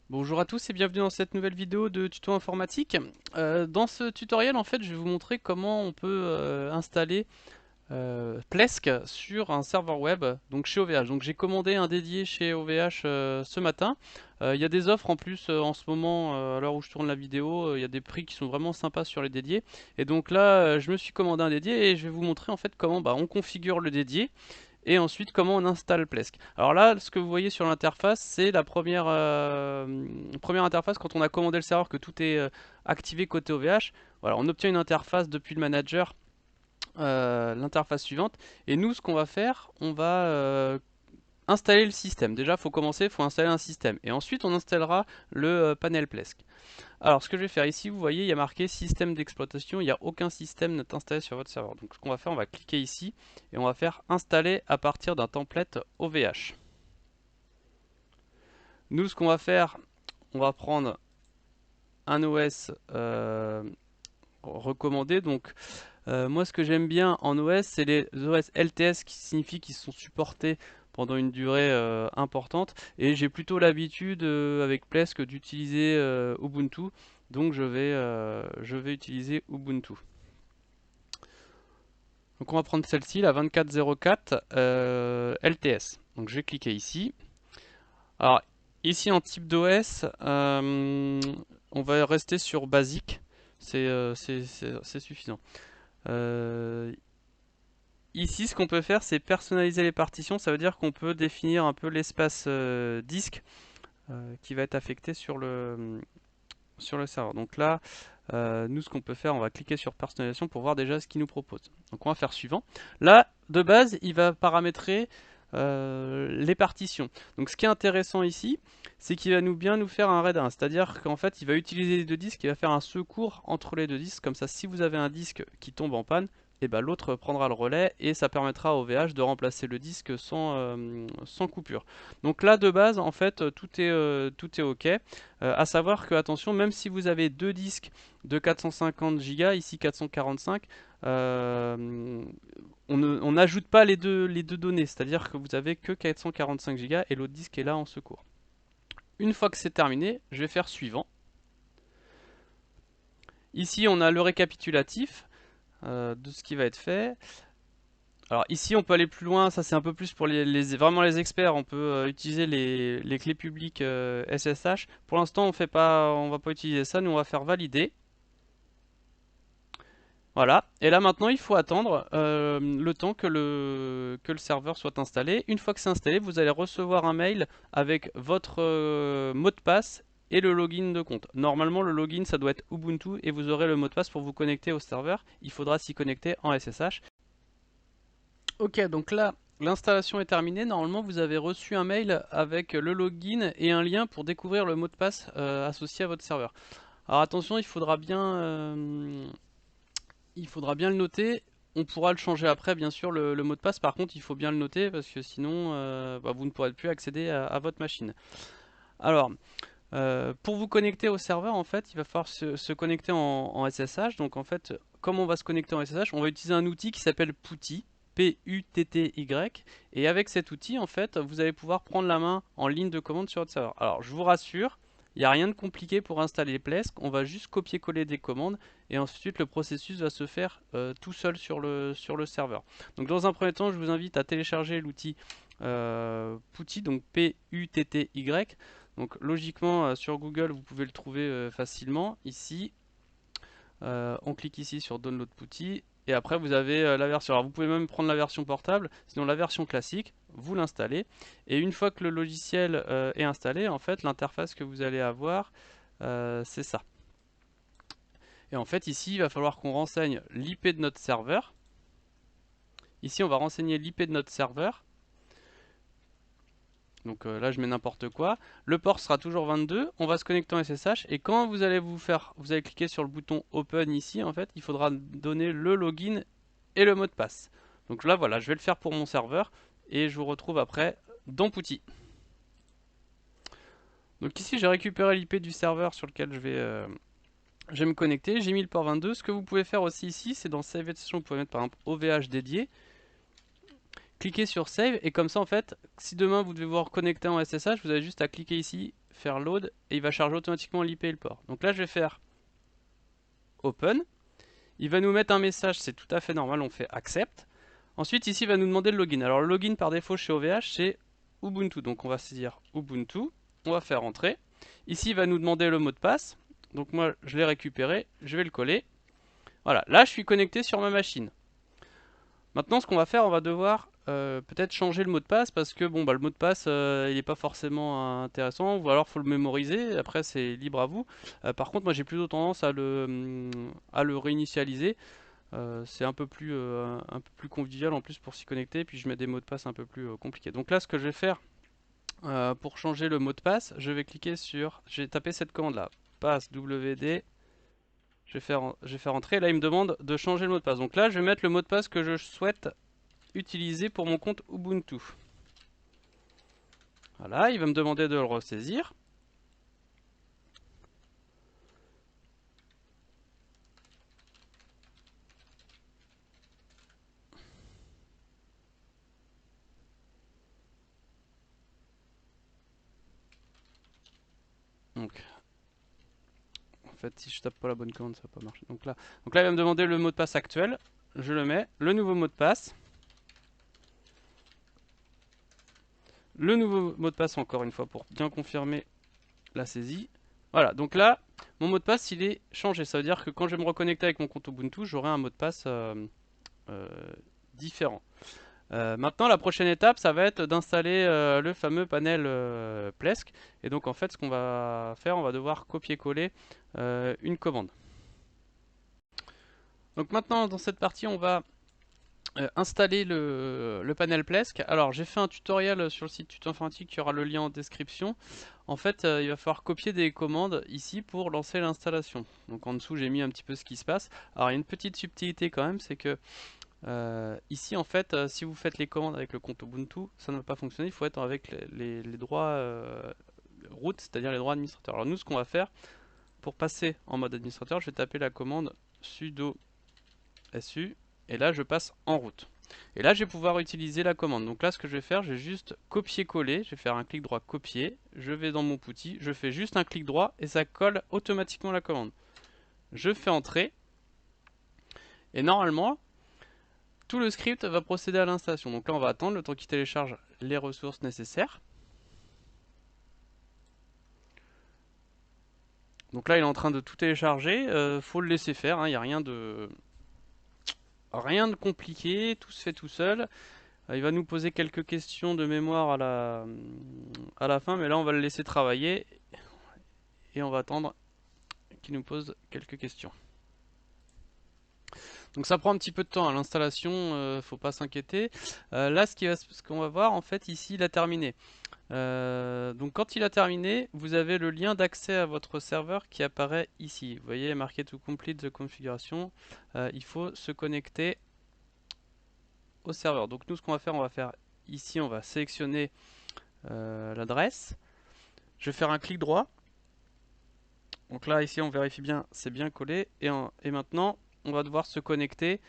Bonjour à tous et bienvenue dans cette nouvelle vidéo de tuto informatique. Dans ce tutoriel, en fait, je vais vous montrer comment on peut installer Plesk sur un serveur web, donc chez OVH. Donc j'ai commandé un dédié chez OVH ce matin. Il y a des offres en plus en ce moment, à l'heure où je tourne la vidéo, il y a des prix qui sont vraiment sympas sur les dédiés. Et donc là, je me suis commandé un dédié et je vais vous montrer en fait comment on configure le dédié et ensuite comment on installe Plesk. Alors là, ce que vous voyez sur l'interface, c'est la première interface quand on a commandé le serveur, que tout est activé côté OVH. Voilà, on obtient une interface depuis le manager, l'interface suivante. Et nous, ce qu'on va faire, on va installer le système. Déjà, il faut commencer, il faut installer un système. Et ensuite, on installera le panel Plesk. Alors, ce que je vais faire ici, vous voyez, il y a marqué système d'exploitation. Il n'y a aucun système n'est installé sur votre serveur. Donc, ce qu'on va faire, on va cliquer ici et on va faire installer à partir d'un template OVH. Nous, ce qu'on va faire, on va prendre un OS recommandé. Donc, moi, ce que j'aime bien en OS, c'est les OS LTS, qui signifie qu'ils sont supportés pendant une durée importante. Et j'ai plutôt l'habitude, avec Plesk, d'utiliser Ubuntu. Donc, je vais utiliser Ubuntu. Donc, on va prendre celle-ci, la 2404 LTS. Donc, je vais cliquer ici. Alors, ici en type d'OS, on va rester sur basique. C'est suffisant. Euh, Ici, ce qu'on peut faire, c'est personnaliser les partitions. Ça veut dire qu'on peut définir un peu l'espace disque qui va être affecté sur le serveur. Donc là, nous, ce qu'on peut faire, on va cliquer sur personnalisation pour voir déjà ce qu'il nous propose. Donc on va faire suivant. Là, de base, il va paramétrer les partitions. Donc ce qui est intéressant ici, c'est qu'il va bien nous faire un RAID 1. C'est-à-dire qu'en fait, il va utiliser les deux disques, il va faire un secours entre les deux disques. Comme ça, si vous avez un disque qui tombe en panne, et ben, l'autre prendra le relais et ça permettra au VH de remplacer le disque sans coupure. Donc là, de base, en fait, tout est OK. À savoir que, attention, même si vous avez deux disques de 450 Go, ici 445, on n'ajoute pas les deux données, c'est-à-dire que vous avez que 445 Go et l'autre disque est là en secours. Une fois que c'est terminé, je vais faire suivant. Ici, on a le récapitulatif de ce qui va être fait. Alors ici, on peut aller plus loin, ça c'est un peu plus pour vraiment les experts. On peut utiliser les clés publiques SSH. Pour l'instant, on va pas utiliser ça, nous on va faire valider. Voilà, et là maintenant il faut attendre le temps que le serveur soit installé. Une fois que c'est installé, vous allez recevoir un mail avec votre mot de passe et le login de compte. Normalement le login ça doit être Ubuntu et vous aurez le mot de passe pour vous connecter au serveur. Il faudra s'y connecter en SSH. Ok, donc là l'installation est terminée. Normalement vous avez reçu un mail avec le login et un lien pour découvrir le mot de passe associé à votre serveur. Alors attention, il faudra bien le noter. On pourra le changer après, bien sûr, le mot de passe. Par contre, il faut bien le noter parce que sinon, vous ne pourrez plus accéder à votre machine. Alors, pour vous connecter au serveur, en fait, il va falloir se connecter en SSH. Donc, en fait, comme on va se connecter en SSH, on va utiliser un outil qui s'appelle Putty. P-U-T-T-Y. Et avec cet outil, en fait, vous allez pouvoir prendre la main en ligne de commande sur votre serveur. Alors, je vous rassure, il n'y a rien de compliqué pour installer Plesk. On va juste copier-coller des commandes et ensuite le processus va se faire tout seul sur le serveur. Donc, dans un premier temps, je vous invite à télécharger l'outil Putty, donc P-U-T-T-Y. Donc, logiquement, sur Google, vous pouvez le trouver facilement. Ici, on clique ici sur Download Putty. Et après, vous avez la version. Alors, vous pouvez même prendre la version portable, sinon la version classique, vous l'installez. Et une fois que le logiciel est installé, en fait, l'interface que vous allez avoir, c'est ça. Et en fait, ici, il va falloir qu'on renseigne l'IP de notre serveur. Ici, on va renseigner l'IP de notre serveur. Donc là, je mets n'importe quoi. Le port sera toujours 22. On va se connecter en SSH. Et quand vous allez cliquer sur le bouton Open ici, en fait, il faudra donner le login et le mot de passe. Donc là, voilà, je vais le faire pour mon serveur. Et je vous retrouve après dans Putty. Donc ici, j'ai récupéré l'IP du serveur sur lequel je vais me connecter. J'ai mis le port 22. Ce que vous pouvez faire aussi ici, c'est dans Save Session, vous pouvez mettre par exemple OVH dédié. cliquez sur Save, et comme ça en fait, si demain vous devez vous reconnecter en SSH, vous avez juste à cliquer ici, faire Load, et il va charger automatiquement l'IP et le port. Donc là je vais faire Open, il va nous mettre un message, c'est tout à fait normal, on fait Accept. Ensuite ici il va nous demander le login. Alors le login par défaut chez OVH c'est Ubuntu, donc on va saisir Ubuntu, on va faire entrer. Ici il va nous demander le mot de passe, donc moi je l'ai récupéré, je vais le coller. Voilà, là je suis connecté sur ma machine. Maintenant ce qu'on va faire, on va devoir peut-être changer le mot de passe parce que bon bah le mot de passe il n'est pas forcément intéressant, ou alors faut le mémoriser, après c'est libre à vous. Par contre moi j'ai plutôt tendance à le réinitialiser. C'est un peu plus convivial en plus pour s'y connecter, puis je mets des mots de passe un peu plus compliqués. Donc là ce que je vais faire pour changer le mot de passe, je vais taper cette commande là, passe wd, je vais faire entrer, là il me demande de changer le mot de passe. Donc là je vais mettre le mot de passe que je souhaite utiliser pour mon compte Ubuntu. Voilà, il va me demander de le ressaisir. Donc, en fait, si je tape pas la bonne commande, ça va pas marcher. Donc là, il va me demander le mot de passe actuel. Je le mets. Le nouveau mot de passe. Le nouveau mot de passe encore une fois pour bien confirmer la saisie. Voilà, donc là, mon mot de passe, il est changé. Ça veut dire que quand je vais me reconnecter avec mon compte Ubuntu, j'aurai un mot de passe euh, différent. Maintenant, la prochaine étape, ça va être d'installer le fameux panel Plesk. Et donc, en fait, ce qu'on va faire, on va devoir copier-coller une commande. Donc maintenant, dans cette partie, on va installer le panel Plesk. Alors, j'ai fait un tutoriel sur le site Tuto Informatique, il y aura le lien en description. En fait, il va falloir copier des commandes ici pour lancer l'installation. Donc en dessous, j'ai mis un petit peu ce qui se passe. Alors, il y a une petite subtilité quand même, c'est que ici, en fait, si vous faites les commandes avec le compte Ubuntu, ça ne va pas fonctionner. Il faut être avec les droits root, c'est-à-dire les droits administrateurs. Alors nous, ce qu'on va faire, pour passer en mode administrateur, je vais taper la commande sudo su, et là, je passe en route. Et là, je vais pouvoir utiliser la commande. Donc là, ce que je vais faire, je vais juste copier-coller. Je vais faire un clic droit copier. Je vais dans mon outil, je fais juste un clic droit et ça colle automatiquement la commande. Je fais entrer. Et normalement, tout le script va procéder à l'installation. Donc là, on va attendre le temps qu'il télécharge les ressources nécessaires. Donc là, il est en train de tout télécharger. Faut le laisser faire. Il n'y a rien de compliqué. Tout se fait tout seul. Il va nous poser quelques questions de mémoire à la fin, mais là, on va le laisser travailler et on va attendre qu'il nous pose quelques questions. Donc ça prend un petit peu de temps à l'installation, faut pas s'inquiéter. Là, ce qu'on va voir, en fait, ici, il a terminé. Donc quand il a terminé, vous avez le lien d'accès à votre serveur qui apparaît ici. Vous voyez, marqué to complete the configuration. Il faut se connecter au serveur. Donc nous, ce qu'on va faire ici, on va sélectionner l'adresse. Je vais faire un clic droit. Donc là, ici, on vérifie bien, c'est bien collé. Et maintenant, on va devoir se connecter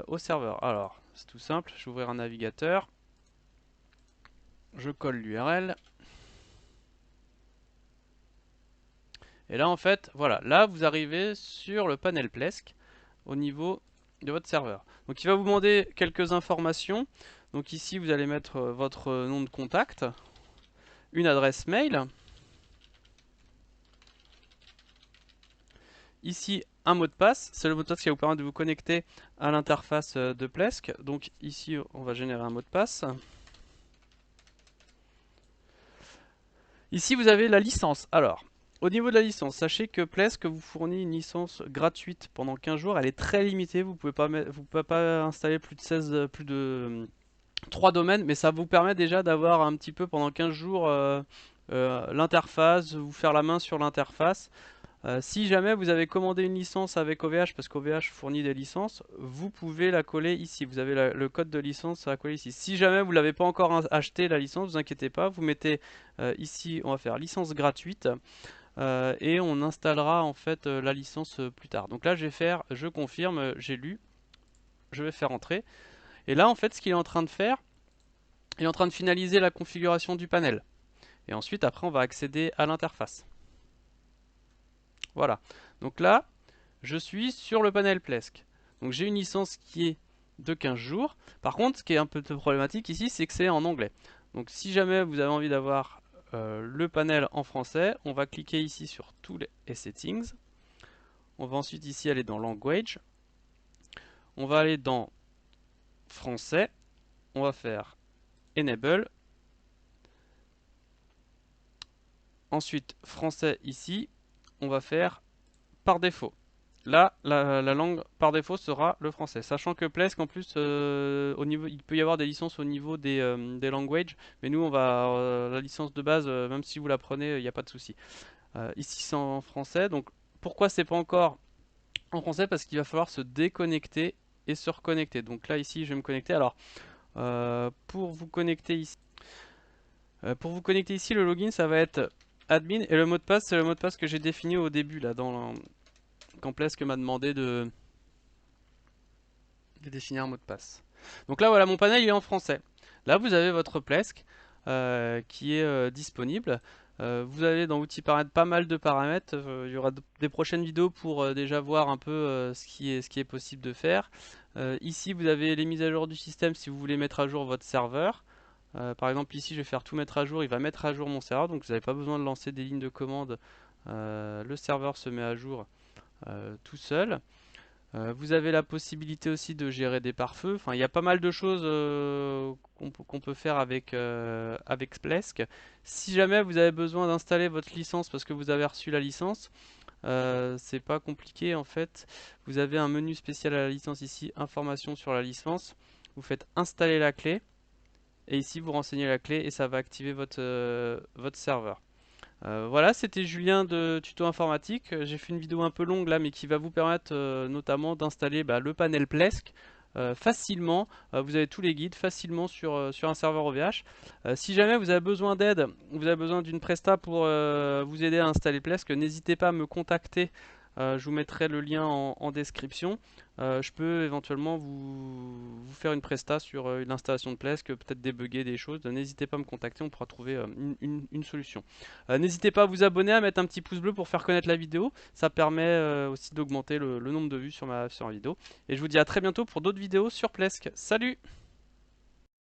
au serveur. Alors, c'est tout simple. Je vais ouvrir un navigateur. Je colle l'URL. Et là, en fait, voilà. Là, vous arrivez sur le panel Plesk au niveau de votre serveur. Donc, il va vous demander quelques informations. Donc ici, vous allez mettre votre nom de contact, une adresse mail. Ici, un mot de passe, c'est le mot de passe qui va vous permettre de vous connecter à l'interface de Plesk. Donc ici, on va générer un mot de passe. Ici, vous avez la licence. Alors, au niveau de la licence, sachez que Plesk vous fournit une licence gratuite pendant 15 jours. Elle est très limitée, vous pouvez pas installer plus de 3 domaines, mais ça vous permet déjà d'avoir un petit peu pendant 15 jours l'interface, vous faire la main sur l'interface. Si jamais vous avez commandé une licence avec OVH, parce qu'OVH fournit des licences, vous pouvez la coller ici. Vous avez le code de licence à coller ici. Si jamais vous ne l'avez pas encore acheté la licence, ne vous inquiétez pas, vous mettez ici, on va faire licence gratuite, et on installera en fait la licence plus tard. Donc là je vais faire, je confirme, j'ai lu, je vais faire entrer. Et là en fait ce qu'il est en train de faire, est en train de finaliser la configuration du panel. Et ensuite, après, on va accéder à l'interface. Voilà. Donc là, je suis sur le panel Plesk. Donc j'ai une licence qui est de 15 jours. Par contre, ce qui est un peu problématique ici, c'est que c'est en anglais. Donc si jamais vous avez envie d'avoir le panel en français, on va cliquer ici sur tous les settings. On va ensuite ici aller dans language. On va aller dans français. On va faire enable. Ensuite, français ici, on va faire par défaut. Là, la langue par défaut sera le français. Sachant que Plesk, en plus, il peut y avoir des licences au niveau des languages. Mais nous, on va la licence de base, même si vous la prenez, il n'y a pas de souci. Ici, c'est en français. Donc, pourquoi c'est pas encore en français? Parce qu'il va falloir se déconnecter et se reconnecter. Donc là, ici, je vais me connecter. Alors, pour vous connecter ici, le login, ça va être admin. Et le mot de passe, c'est le mot de passe que j'ai défini au début, là, quand Plesk m'a demandé de définir un mot de passe. Donc là, voilà, mon panel il est en français. Là, vous avez votre Plesk qui est disponible. Vous avez dans outils paramètres pas mal de paramètres. Il y aura des prochaines vidéos pour déjà voir un peu ce qui est possible de faire. Ici, vous avez les mises à jour du système si vous voulez mettre à jour votre serveur. Par exemple, ici, je vais faire tout mettre à jour. Il va mettre à jour mon serveur, donc vous n'avez pas besoin de lancer des lignes de commande. Le serveur se met à jour tout seul. Vous avez la possibilité aussi de gérer des pare-feux. Enfin, il y a pas mal de choses qu'on peut faire avec Plesk. Si jamais vous avez besoin d'installer votre licence parce que vous avez reçu la licence, c'est pas compliqué en fait. Vous avez un menu spécial à la licence ici, information sur la licence. Vous faites installer la clé et ici vous renseignez la clé et ça va activer votre serveur. Voilà, c'était Julien de Tuto Informatique. J'ai fait une vidéo un peu longue là, mais qui va vous permettre notamment d'installer le panel Plesk facilement. Vous avez tous les guides facilement sur un serveur OVH. Si jamais vous avez besoin d'aide, vous avez besoin d'une presta pour vous aider à installer Plesk, n'hésitez pas à me contacter. Je vous mettrai le lien en description. Je peux éventuellement vous faire une presta sur une installation de Plesk, peut-être débugger des choses. N'hésitez pas à me contacter, on pourra trouver une solution. N'hésitez pas à vous abonner, à mettre un petit pouce bleu pour faire connaître la vidéo. Ça permet aussi d'augmenter le nombre de vues sur ma vidéo. Et je vous dis à très bientôt pour d'autres vidéos sur Plesk. Salut!